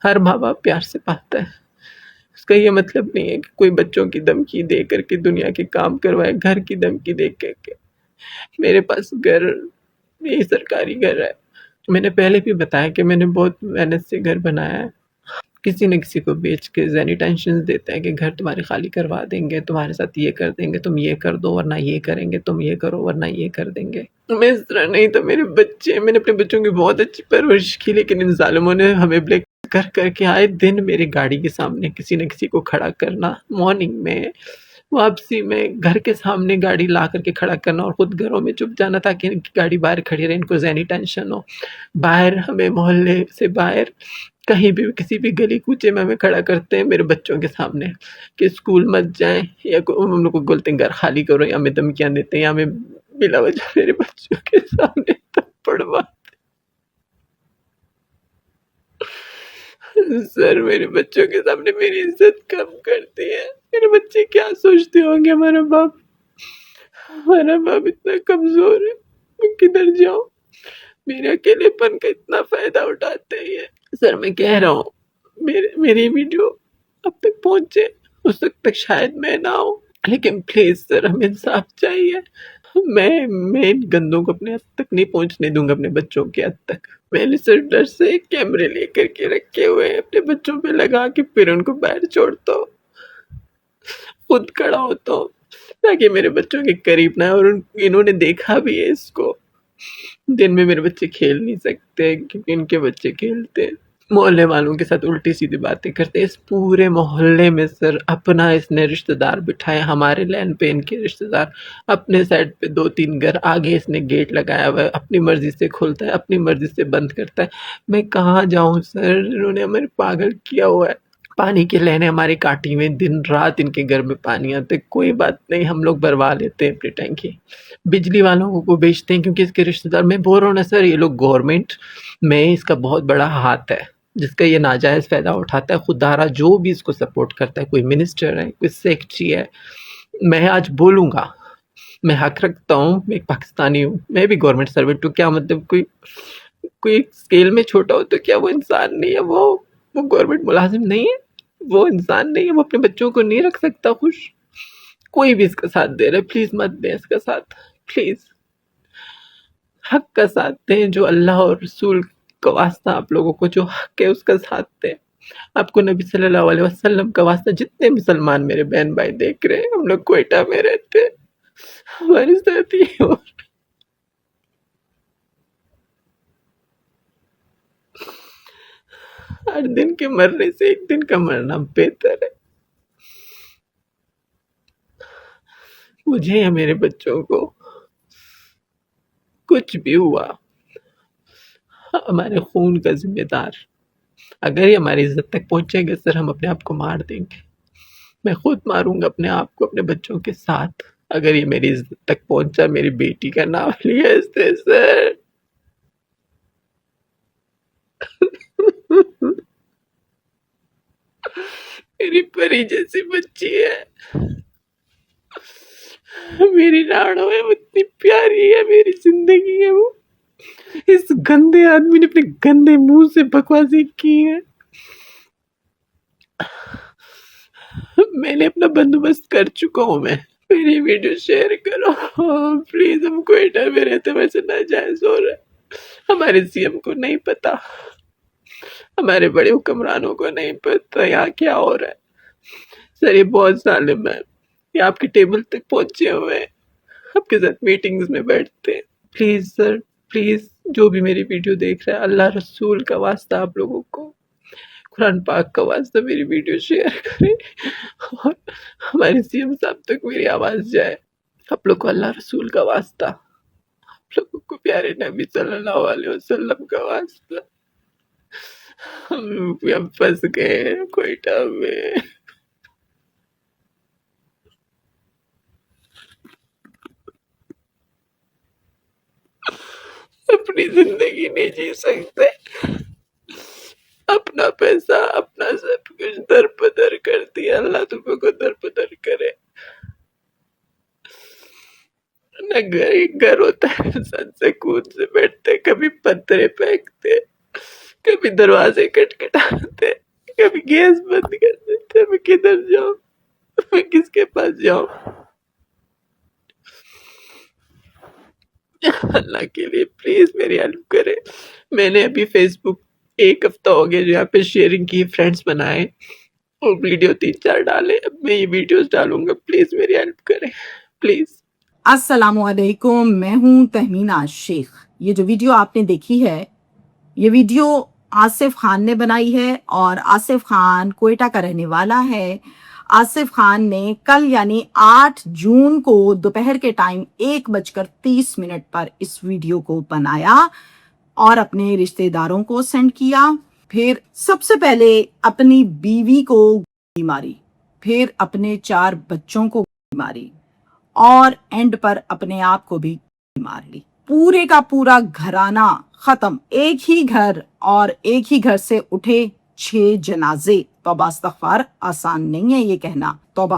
ہر ماں باپ پیار سے پالتا ہے، اس کا یہ مطلب نہیں ہے کہ کوئی بچوں کی دھمکی دے کر کے دنیا کے کام کروائے، گھر کی دھمکی دے کر کے۔ میرے پاس گھر، یہ سرکاری گھر ہے، میں نے پہلے بھی بتایا کہ میں نے بہت محنت سے گھر بنایا ہے، کسی نہ کسی کو بیچ کے ذہنی ٹینشن دیتے ہیں کہ گھر تمہارے خالی کروا دیں گے، تمہارے ساتھ یہ کر دیں گے، تم یہ کر دو ورنہ یہ کریں گے، تم یہ کرو ورنہ یہ کر دیں گے۔ میں اس طرح نہیں تو میرے بچے، میں نے اپنے بچوں کی بہت اچھی پرورش کی، لیکن ان ظالموں نے ہمیں بلیک کر کر کے آئے دن میری گاڑی کے سامنے کسی نہ کسی کو کھڑا کرنا، مارننگ میں، واپسی میں، گھر کے سامنے گاڑی لا کر کے کھڑا کرنا اور خود گھروں میں چھپ جانا تاکہ ان کی گاڑی باہر کھڑی رہے، ان کو ذہنی ٹینشن ہو۔ باہر ہمیں محلے سے باہر کہیں بھی کسی بھی گلی کوچے میں ہمیں کھڑا کرتے ہیں میرے بچوں کے سامنے کہ اسکول مت جائیں، یا ان لوگوں کو بولتے ہیں گھر خالی کرو، یا ہمیں دھمکیاں دیتے ہیں، یا ہمیں بلا وجہ میرے بچوں کے سامنے پڑوا۔ سر میرے بچوں کے سامنے میری عزت کم کرتی ہے، میرے بچے کیا سوچتے ہوں گے، ہمارا باپ اتنا کمزور ہے، میں کدھر جاؤں، میرے اکیلے پن کا اتنا فائدہ اٹھاتے ہیں۔ سر میں کہہ رہا ہوں میری ویڈیو اب تک پہنچے، اس وقت تک شاید میں نہ ہوں، لیکن پلیز سر ہمیں انصاف چاہیے۔ میں ان گندوں کو اپنے حد تک نہیں پہنچنے دوں گا، اپنے بچوں کے حد تک۔ میں نے سر ڈر سے کیمرے لے کر کے رکھے ہوئے ہیں، اپنے بچوں پہ لگا کے پھر ان کو باہر چھوڑتا ہوں، خود کھڑا ہوتا ہوں تاکہ میرے بچوں کے قریب نہ، اور انہوں نے دیکھا بھی ہے اس کو۔ دن میں میرے بچے کھیل نہیں سکتے کیونکہ ان کے بچے کھیلتے ہیں، محلے والوں کے ساتھ الٹی سیدھی باتیں کرتے ہیں۔ اس پورے محلے میں سر اپنا اس نے رشتہ دار بٹھائے، ہمارے لین پہ ان کے رشتہ دار، اپنے سائڈ پہ 2-3 گھر آگے اس نے گیٹ لگایا ہوا ہے، اپنی مرضی سے کھولتا ہے، اپنی مرضی سے بند کرتا ہے۔ میں کہاں جاؤں سر، انہوں نے ہمیں پاگل کیا ہوا ہے۔ پانی کے لینے ہماری کاٹی میں، دن رات ان کے گھر میں پانی آتا ہے، کوئی بات نہیں، ہم لوگ بھروا لیتے ہیں اپنی ٹینکی، بجلی والوں کو بیچتے ہیں کیونکہ اس کے رشتہ دار۔ میں بول رہا ہوں نا سر، یہ لوگ گورنمنٹ میں اس کا بہت بڑا ہاتھ ہے جس کا یہ ناجائز فائدہ اٹھاتا ہے، خوددارا جو بھی اس کو سپورٹ کرتا ہے، کوئی منسٹر ہے، کوئی سیکٹری ہے۔ میں آج بولوں گا، میں حق رکھتا ہوں، میں ایک پاکستانی ہوں، میں بھی گورنمنٹ سروینٹ ہوں، کیا مطلب کوئی اسکیل میں چھوٹا ہو تو کیا وہ انسان نہیں ہے؟ وہ گورنمنٹ ملازم نہیں ہے؟ وہ انسان نہیں ہے؟ وہ اپنے بچوں کو نہیں رکھ سکتا خوش؟ کوئی بھی اس کا ساتھ دے رہا ہے، پلیز مت دیں اس کا ساتھ، پلیز حق کا ساتھ دیں، جو اللہ اور رسول کا واسطہ آپ لوگوں کو جو حق ہے اس کا ساتھ دیں۔ آپ کو نبی صلی اللہ علیہ وسلم کا واسطہ، جتنے مسلمان میرے بہن بھائی دیکھ رہے ہیں، ہم لوگ کوئٹہ میں رہتے ہیں، ہمارے ساتھ ہی ہو، ہر دن کے مرنے سے ایک دن کا مرنا بہتر ہے۔ مجھے یا میرے بچوں کو کچھ بھی ہوا، ہمارے خون کا ذمہ دار اگر یہ ہماری عزت تک پہنچے گا سر، ہم اپنے آپ کو مار دیں گے، میں خود ماروں گا اپنے آپ کو اپنے بچوں کے ساتھ اگر یہ میری عزت تک پہنچا۔ میری بیٹی کا نام لیا اس نے سر، میری پری جیسی بچی ہے، میری راڑو ہے، وہ اتنی پیاری ہے، میری زندگی ہے وہ۔ اس گندے آدمی نے اپنے گندے منہ سے بکواسی کی ہے۔ میں نے اپنا بندوبست کر چکا ہوں، میں میری ویڈیو شیئر کرو پلیز، ہم کوئٹہ میں رہتے ہیں، ویسے ناجائز ہو رہا ہے، ہمارے سی ایم کو نہیں پتا، ہمارے بڑے حکمرانوں کو نہیں پتا یہاں کیا ہو رہا ہے۔ سر یہ بہت ظالم ہے، یہ آپ کی ٹیبل تک پہنچے ہوئے ہیں، آپ کے ساتھ میٹنگز میں بیٹھتے ہیں۔ پلیز سر، پلیز جو بھی میری ویڈیو دیکھ رہا ہے، اللہ رسول کا واسطہ آپ لوگوں کو، قرآن پاک کا واسطہ میری ویڈیو شیئر کریں اور ہمارے سی ایم صاحب تک میری آواز جائے۔ آپ لوگ کو اللہ رسول کا واسطہ، آپ لوگوں کو پیارے نبی صلی اللہ علیہ وسلم کا واسطہ، ہم پھنس گئے ہیں کوئٹہ میں۔ اپنی زندگی نہیں جی سکتے، اپنا پیسہ، اپنا سب کچھ در بدر کر دیا، اللہ تمہیں کو در بدر کرے۔ نہ گھر ہوتا ہے، انسان سکون سے بیٹھتے، کبھی پتھرے پھینکتے، کبھی دروازے کٹکھٹاتے، کبھی گیس بند کر دیتے ہیں، میں کدھر جاؤں، میں کس کے پاس جاؤں؟ اللہ کے لیے پلیز میری ہیلپ کرے۔ میں نے ابھی فیس بک 1 ہفتہ ہو گیا جو یہاں پہ شیئرنگ کی، فرینڈس بنائے اور ویڈیو 3-4 ڈالے، اب میں یہ ویڈیوز ڈالوں گا، پلیز میری ہیلپ کریں پلیز۔ السلام علیکم، میں ہوں تہمینہ شیخ۔ یہ جو ویڈیو آپ نے دیکھی ہے، یہ ویڈیو آصف خان نے بنائی ہے، اور آصف خان کوئٹہ کا رہنے والا ہے۔ آصف خان نے کل یعنی 8 جون کو دوپہر کے ٹائم 1:30 پر اس ویڈیو کو بنایا اور اپنے رشتہ داروں کو سینڈ کیا۔ پھر سب سے پہلے اپنی بیوی کو گولی ماری، پھر اپنے 4 بچوں کو گولی ماری، اور اینڈ پر اپنے آپ کو بھی مار لی۔ پورے کا پورا گھرانہ ختم، ایک ہی گھر اور ایک ہی گھر سے اٹھے 6 جنازے۔ توبہ استغفار، آسان نہیں ہے یہ کہنا، توبہ۔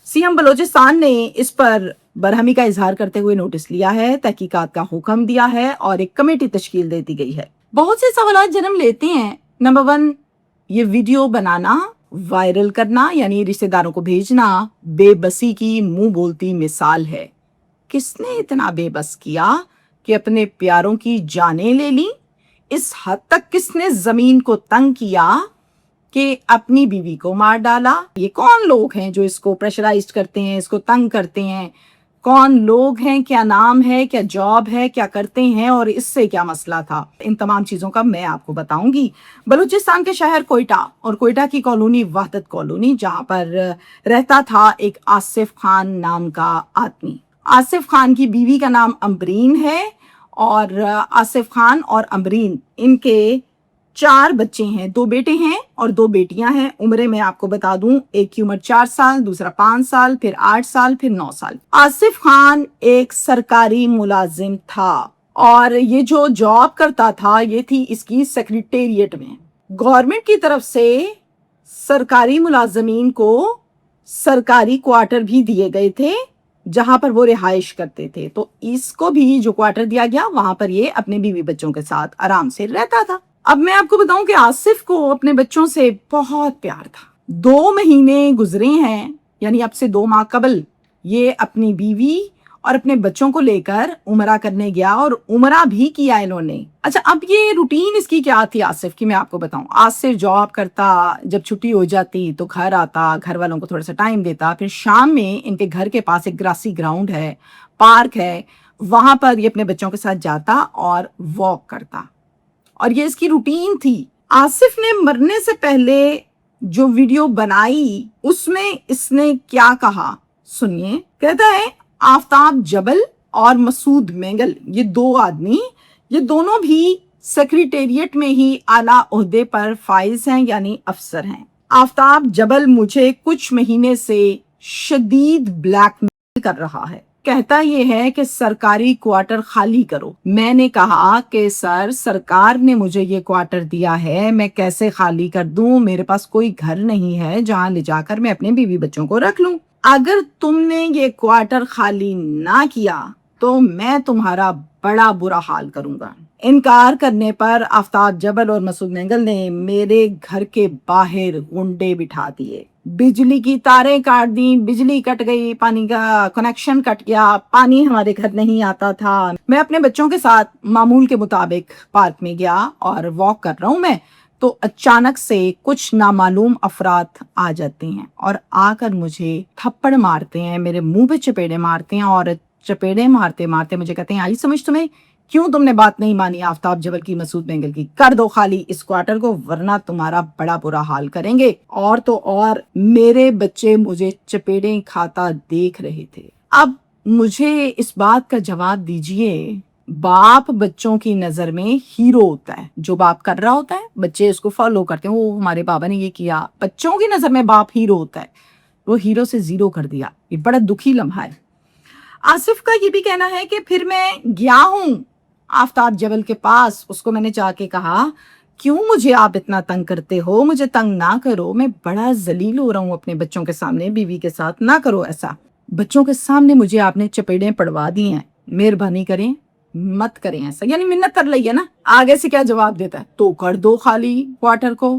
سی ایم بلوچستان نے اس پر برہمی کا اظہار کرتے ہوئے نوٹس لیا ہے، تحقیقات کا حکم دیا ہے اور ایک کمیٹی تشکیل دے دی گئی ہے۔ بہت سے سوالات جنم لیتے ہیں۔ نمبر 1، یہ ویڈیو بنانا، وائرل کرنا یعنی رشتہ داروں کو بھیجنا بے بسی کی منہ بولتی مثال ہے۔ کس نے اتنا بے بس کیا کہ اپنے پیاروں کی جانیں لے لیں؟ اس حد تک کس نے زمین کو تنگ کیا کہ اپنی بیوی کو مار ڈالا؟ یہ کون لوگ ہیں جو اس کو پریشرائزڈ کرتے ہیں، اس کو تنگ کرتے ہیں؟ کون لوگ ہیں، کیا نام ہے، کیا جاب ہے، کیا کرتے ہیں، اور اس سے کیا مسئلہ تھا؟ ان تمام چیزوں کا میں آپ کو بتاؤں گی۔ بلوچستان کے شہر کوئٹہ اور کوئٹہ کی کالونی وحدت کالونی، جہاں پر رہتا تھا ایک آصف خان نام کا آدمی۔ آصف خان کی بیوی کا نام امبرین ہے، اور آصف خان اور امبرین ان کے 4 بچے ہیں، 2 بیٹے ہیں اور 2 بیٹیاں ہیں۔ عمریں میں آپ کو بتا دوں، ایک کی عمر 4 سال، دوسرا 5 سال، پھر 8 سال، پھر 9 سال۔ آصف خان ایک سرکاری ملازم تھا، اور یہ جو جاب کرتا تھا یہ تھی اس کی سیکریٹریٹ میں۔ گورنمنٹ کی طرف سے سرکاری ملازمین کو سرکاری کوارٹر بھی دیے گئے تھے جہاں پر وہ رہائش کرتے تھے، تو اس کو بھی جو کوارٹر دیا گیا وہاں پر یہ اپنے بیوی بچوں کے ساتھ آرام سے رہتا تھا۔ اب میں آپ کو بتاؤں کہ آصف کو اپنے بچوں سے بہت پیار تھا۔ 2 مہینے گزرے ہیں، یعنی اب سے 2 ماہ قبل یہ اپنی بیوی اور اپنے بچوں کو لے کر عمرہ کرنے گیا، اور عمرہ بھی کیا انہوں نے۔ اچھا، اب یہ روٹین اس کی کیا تھی آصف کی، میں آپ کو بتاؤں۔ آصف جاب کرتا، جب چھٹی ہو جاتی تو گھر آتا، گھر والوں کو تھوڑا سا ٹائم دیتا، پھر شام میں ان کے گھر کے پاس ایک گراسی گراؤنڈ ہے، پارک ہے، وہاں پر یہ اپنے بچوں کے ساتھ جاتا اور واک کرتا، اور یہ اس کی روٹین تھی۔ آصف نے مرنے سے پہلے جو ویڈیو بنائی اس میں اس نے کیا کہا سنیے۔ کہتا ہے آفتاب جبل اور مسعود مینگل، یہ 2 آدمی، یہ دونوں بھی سیکریٹریٹ میں ہی اعلیٰ عہدے پر فائز ہیں یعنی افسر ہیں۔ آفتاب جبل مجھے کچھ مہینے سے شدید بلیک میل کر رہا ہے، کہتا یہ ہے کہ سرکاری کوارٹر خالی کرو۔ میں نے کہا کہ سر، سرکار نے مجھے یہ کوارٹر دیا ہے، میں کیسے خالی کر دوں؟ میرے پاس کوئی گھر نہیں ہے جہاں لے جا کر میں اپنے بیوی بچوں کو رکھ لوں۔ اگر تم نے یہ کوارٹر خالی نہ کیا تو میں تمہارا بڑا برا حال کروں گا۔ انکار کرنے پر آفتاب جبل اور مسعود مینگل نے میرے گھر کے باہر غنڈے بٹھا دیے، بجلی کی تاریں کاٹ دیں، بجلی کٹ گئی، پانی کا کنیکشن کٹ گیا، پانی ہمارے گھر نہیں آتا تھا۔ میں اپنے بچوں کے ساتھ معمول کے مطابق پارک میں گیا اور واک کر رہا ہوں میں، تو اچانک سے کچھ نامعلوم افراد آ جاتے ہیں اور آ کر مجھے تھپڑ مارتے ہیں، میرے منہ پہ چپیڑے مارتے ہیں، اور چپیڑے مارتے مارتے مجھے کہتے ہیں آئی سمجھ تمہیں، کیوں تم نے بات نہیں مانی آفتاب جبل کی، مسعود مینگل کی؟ کر دو خالی اس کوارٹر کو ورنہ تمہارا بڑا برا حال کریں گے۔ اور تو اور میرے بچے مجھے چپیڑیں کھاتا دیکھ رہے تھے۔ اب مجھے اس بات کا جواب دیجئے، باپ بچوں کی نظر میں ہیرو ہوتا ہے، جو باپ کر رہا ہوتا ہے بچے اس کو فالو کرتے ہیں، وہ ہمارے بابا نے یہ کیا۔ بچوں کی نظر میں باپ ہیرو ہوتا ہے، وہ ہیرو سے 0 کر دیا۔ یہ بڑا دکھی لمحہ ہے۔ آصف کا یہ بھی کہنا ہے کہ پھر میں گیا ہوں آفتاب جبل کے پاس، اس کو میں نے جا کے کہا کیوں مجھے آپ اتنا تنگ کرتے ہو، مجھے تنگ نہ کرو، میں بڑا ذلیل ہو رہا ہوں اپنے بچوں کے سامنے، بیوی کے ساتھ، نہ کرو ایسا، بچوں کے سامنے مجھے آپ نے چپیڑیں پڑوا دی ہیں، مہربانی کریں مت کریں ایسا، یعنی منت کر لئی ہے نا۔ آگے سے کیا جواب دیتا ہے، تو کر دو خالی کوارٹر کو،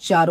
4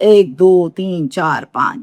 1 2 3 4 5